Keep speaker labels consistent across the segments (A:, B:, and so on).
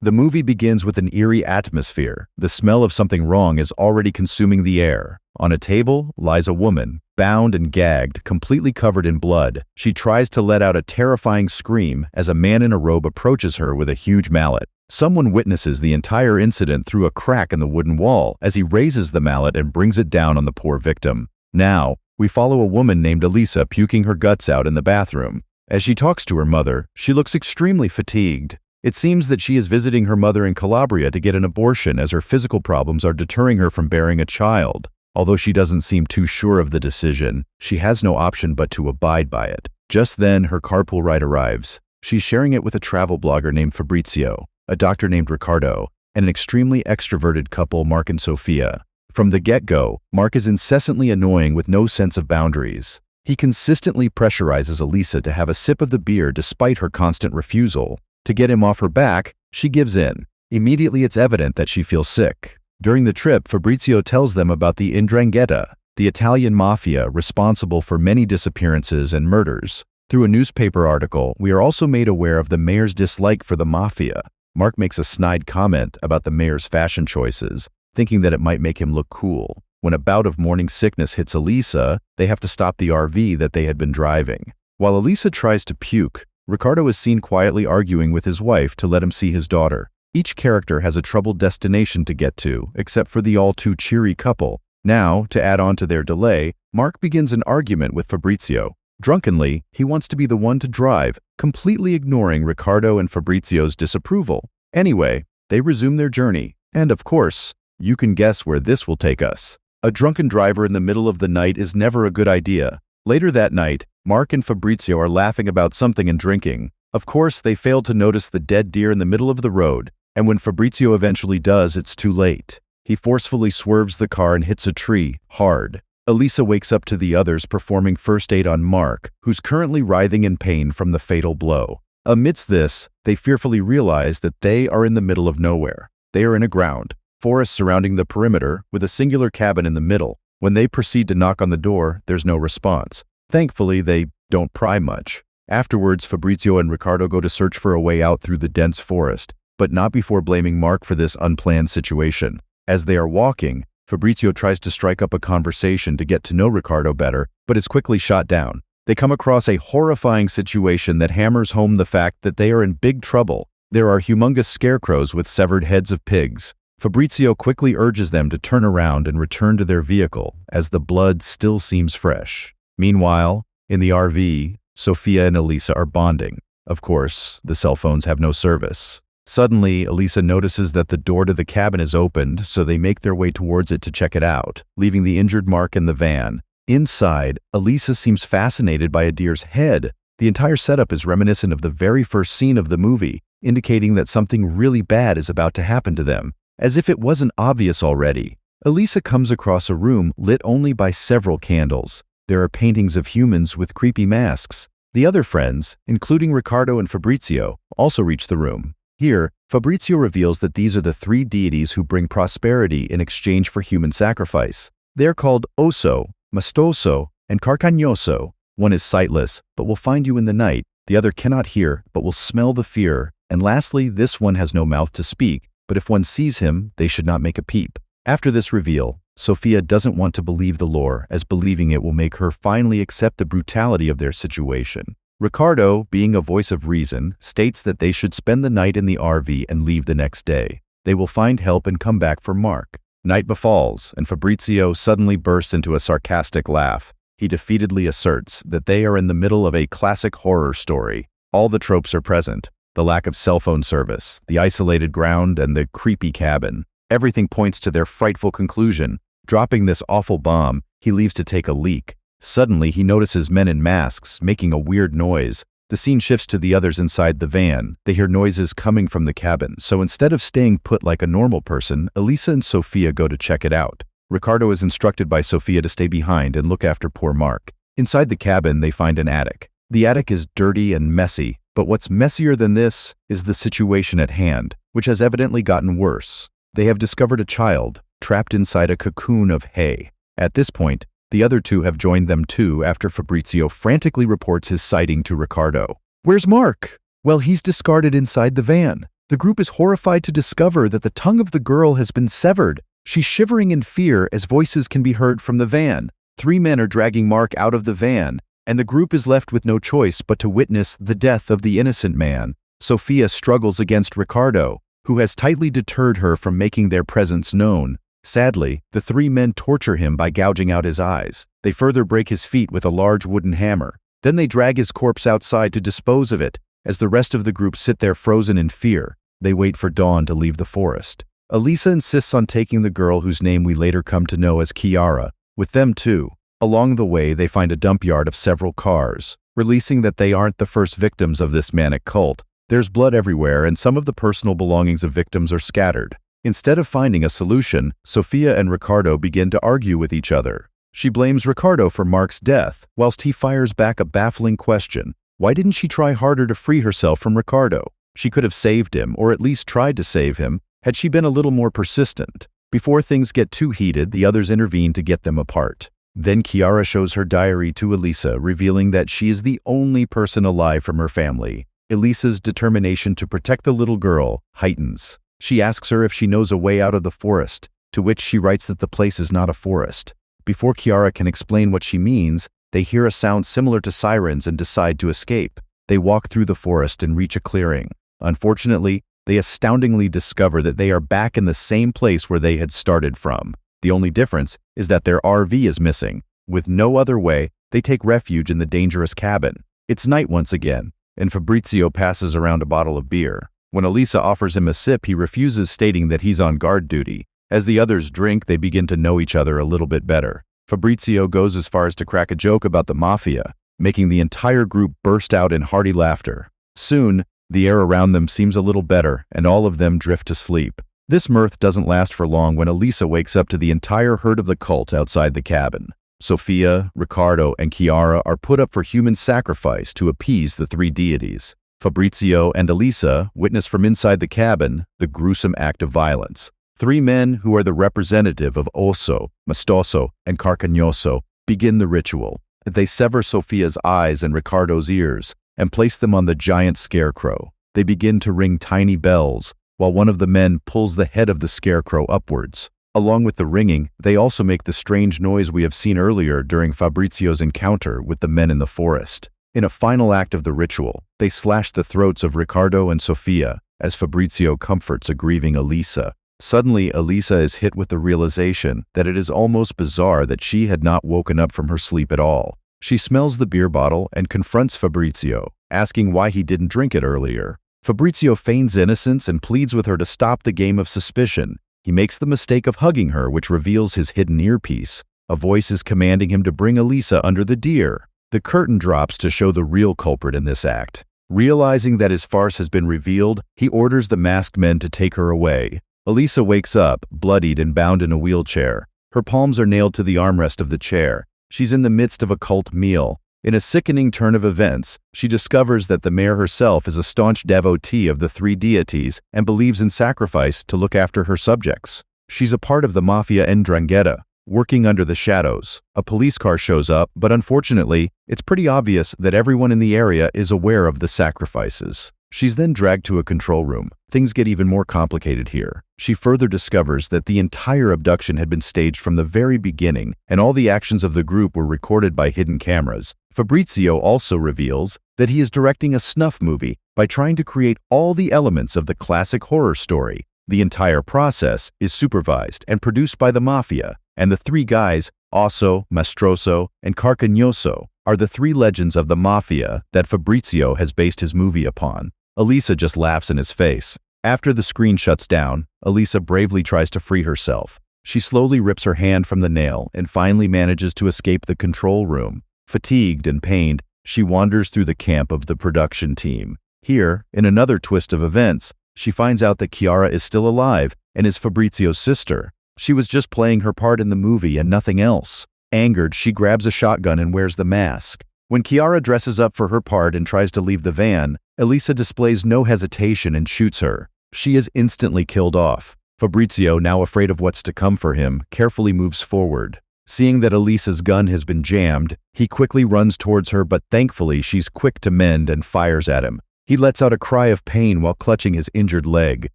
A: The movie begins with an eerie atmosphere. The smell of something wrong is already consuming the air. On a table lies a woman, bound and gagged, completely covered in blood. She tries to let out a terrifying scream as a man in a robe approaches her with a huge mallet. Someone witnesses the entire incident through a crack in the wooden wall as he raises the mallet and brings it down on the poor victim. Now, we follow a woman named Elisa puking her guts out in the bathroom. As she talks to her mother, she looks extremely fatigued. It seems that she is visiting her mother in Calabria to get an abortion as her physical problems are deterring her from bearing a child. Although she doesn't seem too sure of the decision, she has no option but to abide by it. Just then, her carpool ride arrives. She's sharing it with a travel blogger named Fabrizio, a doctor named Ricardo, and an extremely extroverted couple, Mark and Sofia. From the get-go, Mark is incessantly annoying with no sense of boundaries. He consistently pressurizes Elisa to have a sip of the beer despite her constant refusal. To get him off her back, she gives in. Immediately it's evident that she feels sick. During the trip, Fabrizio tells them about the 'Ndrangheta, the Italian mafia responsible for many disappearances and murders. Through a newspaper article, we are also made aware of the mayor's dislike for the mafia. Mark makes a snide comment about the mayor's fashion choices, thinking that it might make him look cool. When a bout of morning sickness hits Elisa, they have to stop the RV that they had been driving. While Elisa tries to puke, Ricardo is seen quietly arguing with his wife to let him see his daughter. Each character has a troubled destination to get to, except for the all-too-cheery couple. Now, to add on to their delay, Mark begins an argument with Fabrizio. Drunkenly, he wants to be the one to drive, completely ignoring Ricardo and Fabrizio's disapproval. Anyway, they resume their journey, and of course, you can guess where this will take us. A drunken driver in the middle of the night is never a good idea. Later that night, Mark and Fabrizio are laughing about something and drinking. Of course, they fail to notice the dead deer in the middle of the road, and when Fabrizio eventually does, it's too late. He forcefully swerves the car and hits a tree, hard. Elisa wakes up to the others performing first aid on Mark, who's currently writhing in pain from the fatal blow. Amidst this, they fearfully realize that they are in the middle of nowhere. They are in a ground forest surrounding the perimeter, with a singular cabin in the middle. When they proceed to knock on the door, there's no response. Thankfully, they don't pry much. Afterwards, Fabrizio and Ricardo go to search for a way out through the dense forest, but not before blaming Mark for this unplanned situation. As they are walking, Fabrizio tries to strike up a conversation to get to know Ricardo better, but is quickly shot down. They come across a horrifying situation that hammers home the fact that they are in big trouble. There are humongous scarecrows with severed heads of pigs. Fabrizio quickly urges them to turn around and return to their vehicle, as the blood still seems fresh. Meanwhile, in the RV, Sofia and Elisa are bonding. Of course, the cell phones have no service. Suddenly, Elisa notices that the door to the cabin is opened, so they make their way towards it to check it out, leaving the injured Mark in the van. Inside, Elisa seems fascinated by a deer's head. The entire setup is reminiscent of the very first scene of the movie, indicating that something really bad is about to happen to them. As if it wasn't obvious already, Elisa comes across a room lit only by several candles. There are paintings of humans with creepy masks. The other friends, including Ricardo and Fabrizio, also reach the room. Here, Fabrizio reveals that these are the three deities who bring prosperity in exchange for human sacrifice. They are called Osso, Mastoso, and Carcagnoso. One is sightless, but will find you in the night. The other cannot hear, but will smell the fear. And lastly, this one has no mouth to speak, but if one sees him, they should not make a peep. After this reveal, Sofia doesn't want to believe the lore, as believing it will make her finally accept the brutality of their situation. Ricardo, being a voice of reason, states that they should spend the night in the RV and leave the next day. They will find help and come back for Mark. Night befalls, and Fabrizio suddenly bursts into a sarcastic laugh. He defeatedly asserts that they are in the middle of a classic horror story. All the tropes are present. The lack of cell phone service, the isolated ground, and the creepy cabin. Everything points to their frightful conclusion. Dropping this awful bomb, he leaves to take a leak. Suddenly, he notices men in masks making a weird noise. The scene shifts to the others inside the van. They hear noises coming from the cabin, so instead of staying put like a normal person, Elisa and Sofia go to check it out. Ricardo is instructed by Sofia to stay behind and look after poor Mark. Inside the cabin, they find an attic. The attic is dirty and messy, but what's messier than this is the situation at hand, which has evidently gotten worse. They have discovered a child, trapped inside a cocoon of hay. At this point, the other two have joined them too after Fabrizio frantically reports his sighting to Ricardo. "Where's Mark?" "Well, he's discarded inside the van." The group is horrified to discover that the tongue of the girl has been severed. She's shivering in fear as voices can be heard from the van. 3 men are dragging Mark out of the van, and the group is left with no choice but to witness the death of the innocent man. Sofia struggles against Ricardo, who has tightly deterred her from making their presence known. Sadly, the 3 men torture him by gouging out his eyes. They further break his feet with a large wooden hammer. Then they drag his corpse outside to dispose of it. As the rest of the group sit there frozen in fear, they wait for dawn to leave the forest. Elisa insists on taking the girl whose name we later come to know as Kiara with them too. Along the way, they find a dump yard of several cars, releasing that they aren't the first victims of this manic cult. There's blood everywhere, and some of the personal belongings of victims are scattered. Instead of finding a solution, Sofia and Ricardo begin to argue with each other. She blames Ricardo for Mark's death, whilst he fires back a baffling question. Why didn't she try harder to free herself from Ricardo? She could have saved him, or at least tried to save him, had she been a little more persistent. Before things get too heated, the others intervene to get them apart. Then Kiara shows her diary to Elisa, revealing that she is the only person alive from her family. Elisa's determination to protect the little girl heightens. She asks her if she knows a way out of the forest, to which she writes that the place is not a forest. Before Kiara can explain what she means, they hear a sound similar to sirens and decide to escape. They walk through the forest and reach a clearing. Unfortunately, they astoundingly discover that they are back in the same place where they had started from. The only difference is that their RV is missing. With no other way, they take refuge in the dangerous cabin. It's night once again, and Fabrizio passes around a bottle of beer. When Elisa offers him a sip, he refuses, stating that he's on guard duty. As the others drink, they begin to know each other a little bit better. Fabrizio goes as far as to crack a joke about the mafia, making the entire group burst out in hearty laughter. Soon, the air around them seems a little better, and all of them drift to sleep. This mirth doesn't last for long when Elisa wakes up to the entire herd of the cult outside the cabin. Sofia, Ricardo, and Kiara are put up for human sacrifice to appease the 3 deities. Fabrizio and Elisa witness from inside the cabin the gruesome act of violence. 3 men who are the representative of Osso, Mastoso, and Carcagnoso begin the ritual. They sever Sofia's eyes and Ricardo's ears and place them on the giant scarecrow. They begin to ring tiny bells, while one of the men pulls the head of the scarecrow upwards. Along with the ringing, they also make the strange noise we have seen earlier during Fabrizio's encounter with the men in the forest. In a final act of the ritual, they slash the throats of Ricardo and Sofia as Fabrizio comforts a grieving Elisa. Suddenly, Elisa is hit with the realization that it is almost bizarre that she had not woken up from her sleep at all. She smells the beer bottle and confronts Fabrizio, asking why he didn't drink it earlier. Fabrizio feigns innocence and pleads with her to stop the game of suspicion. He makes the mistake of hugging her, which reveals his hidden earpiece. A voice is commanding him to bring Elisa under the deer. The curtain drops to show the real culprit in this act. Realizing that his farce has been revealed, he orders the masked men to take her away. Elisa wakes up, bloodied and bound in a wheelchair. Her palms are nailed to the armrest of the chair. She's in the midst of a cult meal. In a sickening turn of events, she discovers that the mayor herself is a staunch devotee of the 3 deities and believes in sacrifice to look after her subjects. She's a part of the Mafia 'Ndrangheta, working under the shadows. A police car shows up, but unfortunately, it's pretty obvious that everyone in the area is aware of the sacrifices. She's then dragged to a control room. Things get even more complicated here. She further discovers that the entire abduction had been staged from the very beginning, and all the actions of the group were recorded by hidden cameras. Fabrizio also reveals that he is directing a snuff movie by trying to create all the elements of the classic horror story. The entire process is supervised and produced by the Mafia, and the 3 guys, Osso, Mastroso, and Carcagnoso, are the 3 legends of the Mafia that Fabrizio has based his movie upon. Elisa just laughs in his face. After the screen shuts down, Elisa bravely tries to free herself. She slowly rips her hand from the nail and finally manages to escape the control room. Fatigued and pained, she wanders through the camp of the production team. Here, in another twist of events, she finds out that Kiara is still alive and is Fabrizio's sister. She was just playing her part in the movie and nothing else. Angered, she grabs a shotgun and wears the mask. When Kiara dresses up for her part and tries to leave the van, Elisa displays no hesitation and shoots her. She is instantly killed off. Fabrizio, now afraid of what's to come for him, carefully moves forward. Seeing that Elisa's gun has been jammed, he quickly runs towards her, but thankfully she's quick to mend and fires at him. He lets out a cry of pain while clutching his injured leg.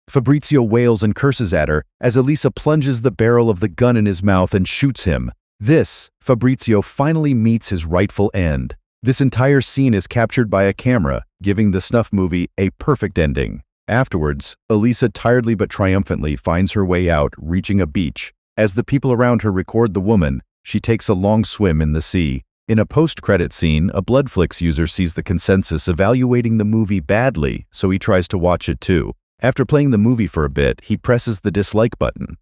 A: Fabrizio wails and curses at her as Elisa plunges the barrel of the gun in his mouth and shoots him. Fabrizio finally meets his rightful end. This entire scene is captured by a camera, giving the snuff movie a perfect ending. Afterwards, Elisa tiredly but triumphantly finds her way out, reaching a beach. As the people around her record the woman, she takes a long swim in the sea. In a post-credit scene, a Bloodflix user sees the consensus evaluating the movie badly, so he tries to watch it too. After playing the movie for a bit, he presses the dislike button.